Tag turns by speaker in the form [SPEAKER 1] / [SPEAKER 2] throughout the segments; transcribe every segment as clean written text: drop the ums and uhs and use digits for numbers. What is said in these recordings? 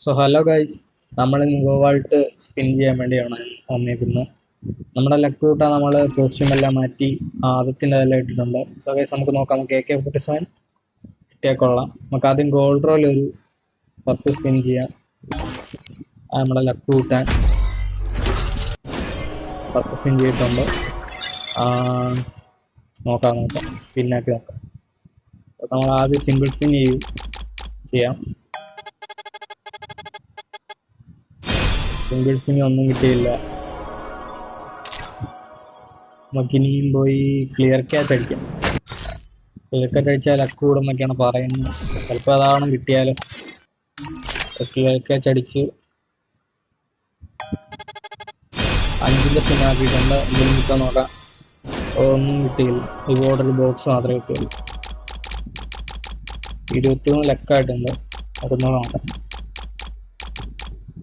[SPEAKER 1] So hello guys, നമ്മൾ ഗോവാൾട്ട് spin ചെയ്യാൻ വേണ്ടിയാണ് വന്നേക്കുന്നത്. നമ്മുടെ ലക്ക് കൂട്ടാൻ നമ്മൾ കോസ്റ്റ്യൂം എല്ലാം മാറ്റി ആദ്യത്തിൻ്റെ എല്ലാം ഇട്ടിട്ടുണ്ട്. സോ ഗൈസ് നമുക്ക് നോക്കാം. നമുക്ക് AK-47 കിട്ടിയേക്കൊള്ളാം. നമുക്ക് ആദ്യം ഗോൾഡ് റോയിൽ ഒരു 10 സ്പിൻ ചെയ്യാം. നമ്മുടെ ലക്ക് കൂട്ടാൻ 10 സ്പിൻ ചെയ്തിട്ടുണ്ട്. നോക്കാം പിന്നാക്കി നോക്കാം. നമ്മൾ ആദ്യം സിംഗിൾ സ്പിൻ ചെയ്യാം. സിംഗിൾ സ്പിൻ ഒന്നും കിട്ടിയില്ല. നമുക്കിനിയും പോയി ക്ലിയർ ക്യാച്ച് അടിക്കാം. ക്ലിയർ ക്യാച്ച് അടിച്ചാൽ ലക്ക് കൂടുന്നൊക്കെയാണ് പറയുന്നത്. ചിലപ്പോൾ അതാണ് കിട്ടിയാലും. ക്ലിയർ ക്യാച്ച് അടിച്ച് 5 സ്പിൻ ആക്കിയിട്ടുണ്ട്. എന്തെങ്കിലും കിട്ടാൻ നോക്കാം. ഒന്നും കിട്ടിയില്ല. റിവാർഡ് ഒരു ബോക്സ് മാത്രമേ കിട്ടുള്ളൂ. 23 ലക്കായിട്ടുണ്ട്. അതൊന്നും നോക്കാം.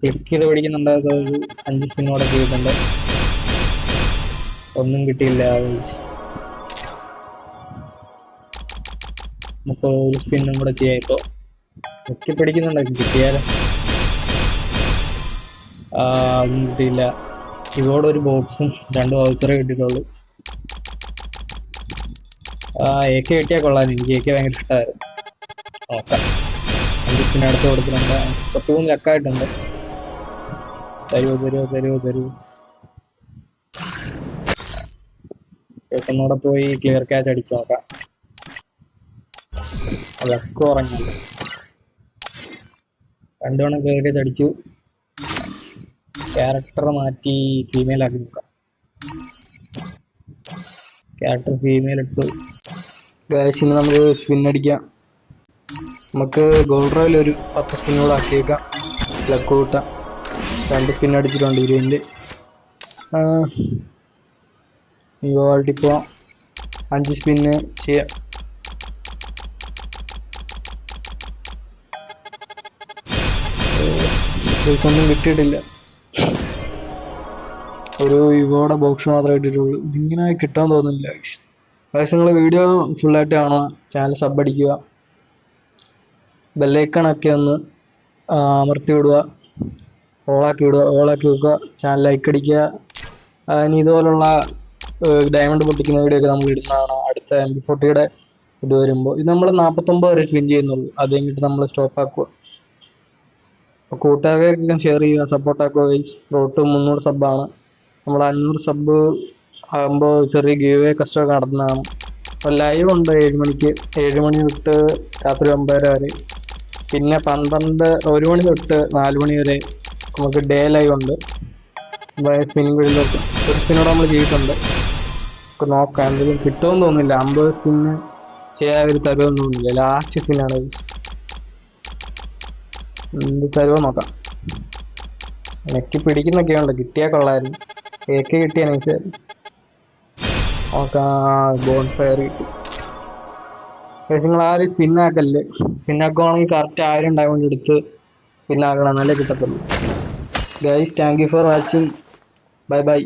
[SPEAKER 1] ക്ലിക്ക് ചെയ്ത് പിടിക്കുന്നുണ്ടായത് ഒരു 5 സ്പിന്നോടെ ചെയ്തിട്ടുണ്ട്. ഒന്നും കിട്ടിയില്ല. നമുക്ക് ഒരു സ്പിന്നും കൂടെ ചെയ്യാം. ഇപ്പോൾ ക്ലിക്ക് പിടിക്കുന്നുണ്ടാക്കി കിട്ടിയാലോ. ഒന്നും കിട്ടിയില്ല. ഇവിടെ ഒരു ബോക്സും 2 വൗച്ചറേ കിട്ടിയിട്ടുള്ളൂ. AK കിട്ടിയാൽ കൊള്ളാം. എനിക്ക് AK ഭയങ്കര ഇഷ്ടമായിരുന്നു. നോക്കാം. 5 സ്പിൻ അടുത്ത് കൊടുക്കുന്നുണ്ട്. 33 ലക്കായിട്ടുണ്ട്. തരൂ. ഒന്നുകൂടെ പോയി ക്ലിയർ ക്യാച്ച് അടിച്ചു നോക്കാം. ലക്ക് ഉറങ്ങി. 2 തവണ ക്ലിയർ ക്യാച്ച് അടിച്ചു. ക്യാരക്ടർ മാറ്റി ഫീമെയിൽ ആക്കി നോക്കാം. ക്യാരക്ടർ ഫീമെയിൽ ഇട്ടു. ഗായ്സിന് നമുക്ക് സ്പിൻ അടിക്കാം. നമുക്ക് ഗോൾഡ് റോയിൽ ഒരു 10 സ്പിന്നോട് ആക്കിയേക്കാം. ലക്ക് കൂട്ടാം. 2 സ്പിൻ അടിച്ചിട്ടുണ്ട് 20. ഗോൾഡിൽ പോവാം. 5 സ്പിന്ന് ചെയ്യാം. ഒന്നും കിട്ടിയിട്ടില്ല. ഒരു ഇവോടെ ബോക്സ് മാത്രമേ കിട്ടിയിട്ടുള്ളൂ. ഇതിങ്ങനെ കിട്ടാൻ തോന്നുന്നില്ല. പക്ഷേ നിങ്ങൾ വീഡിയോ ഫുള്ളായിട്ട് കാണുക. ചാനൽ സബ് അടിക്കുക. ബെല്ലൈക്കണൊക്കെ ഒന്ന് അമർത്തി വിടുക. ഓളാക്കി വെക്കുക. ചാനൽ ലൈക്ക് അടിക്കുക. ഇനി ഇതുപോലുള്ള ഡയമണ്ട് പൊട്ടിക്കുന്ന വീഡിയോ ഒക്കെ നമ്മൾ ഇടുന്നതാണ്. അടുത്ത MP40 ഇത് വരുമ്പോൾ. ഇത് നമ്മൾ 49 വരെ സ്പിൻ ചെയ്യുന്നുള്ളൂ. അത് കഴിഞ്ഞിട്ട് നമ്മൾ സ്റ്റോപ്പ് ആക്കുക. അപ്പോൾ കൂട്ടുകാർക്കൊക്കെ ഷെയർ ചെയ്യുക, സപ്പോർട്ടാക്കുക. റോട്ട് 300 സബ്ബാണ്. നമ്മൾ 500 സബ് ആകുമ്പോൾ ചെറിയ ഗീവ് കസ്റ്റമൊക്കെ നടത്തുന്നതാണ്. അപ്പോൾ ലൈവ് ഉണ്ട് 7 മണിക്ക്. 7 മണി തൊട്ട് രാത്രി 9 വരെ. പിന്നെ 1 മണി തൊട്ട് 4 മണി വരെ നമുക്ക് ഡേ ലൈവ് ഉണ്ട്. സ്പിന്നിങ് വീഡിയോ നോക്കാം. ഒരു സ്പിന്നോട് നമ്മൾ ചെയ്തിട്ടുണ്ട്. നോക്കാം എന്തെങ്കിലും കിട്ടുമെന്ന് തോന്നുന്നില്ല. 50 സ്പിന്ന് ചെയ്യാൻ ഒരു തരുമെന്ന് തോന്നുന്നില്ല. ലാസ്റ്റ് സ്പിന്നാണ്. എന്ത് തരുമോ നോക്കാം. നെക്കി പിടിക്കുന്നൊക്കെ ഉണ്ട്. കിട്ടിയാൽ കൊള്ളായിരുന്നു. AK കിട്ടിയ നൈസായിരുന്നു. നോക്കാം. ബോൺ ഫയർ കിട്ടി. പക്ഷേ നിങ്ങൾ ആരും സ്പിന്നാക്കല്ലേ. സ്പിന്നാക്കുവാണെങ്കിൽ കറക്റ്റ് 1000 ഡയമണ്ട് എടുത്ത് സ്പിന്നാക്കണം. എന്നാലേ കിട്ടത്തുള്ളൂ. Guys, thank you for watching. By.